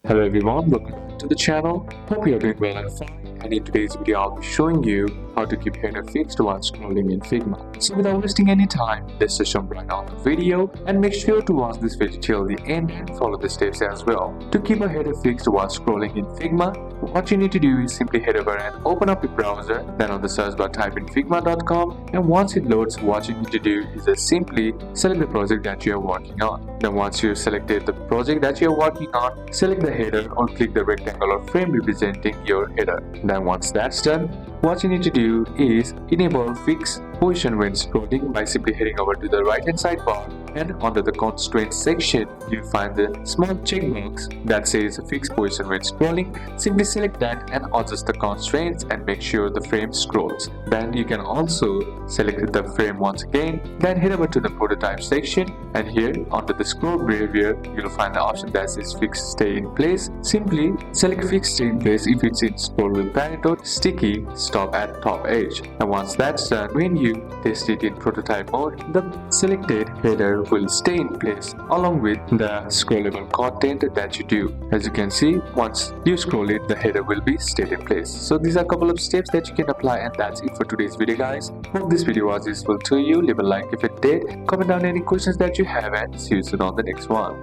Hello everyone, welcome back to the channel. Hope you are doing well and fine. And in today's video, I'll be showing you how to keep header fixed while scrolling in Figma. So without wasting any time, let's just jump right on the video and make sure to watch this video till the end and follow the steps as well. To keep a header fixed while scrolling in Figma, what you need to do is simply head over and open up your browser. Then on the search bar type in figma.com, and once it loads, what you need to do is just simply select the project that you are working on. Then once you've selected the project that you are working on, select the header or click the rectangle or frame representing your header. Then once that's done, what you need to do is enable fixed position when scrolling by simply heading over to the right hand side bar, and under the constraints section you'll find the small checkbox that says fixed position when scrolling. Simply select that and adjust the constraints and make sure the frame scrolls. Then you can also select the frame once again, then head over to the prototype section, and here under the scroll behavior you'll find the option that says fixed stay in place. Simply select fixed stay in place if it's in scroll wheel parent or sticky stop at top edge. And once that's done, when you test it in prototype mode, the selected header will stay in place along with the scrollable content that you do. As you can see, once you scroll it, the header will be stayed in place. So these are a couple of steps that you can apply, and that's it for today's video, guys. Hope this video was useful to you. Leave a like if it did, comment down any questions that you have, and see you soon on the next one.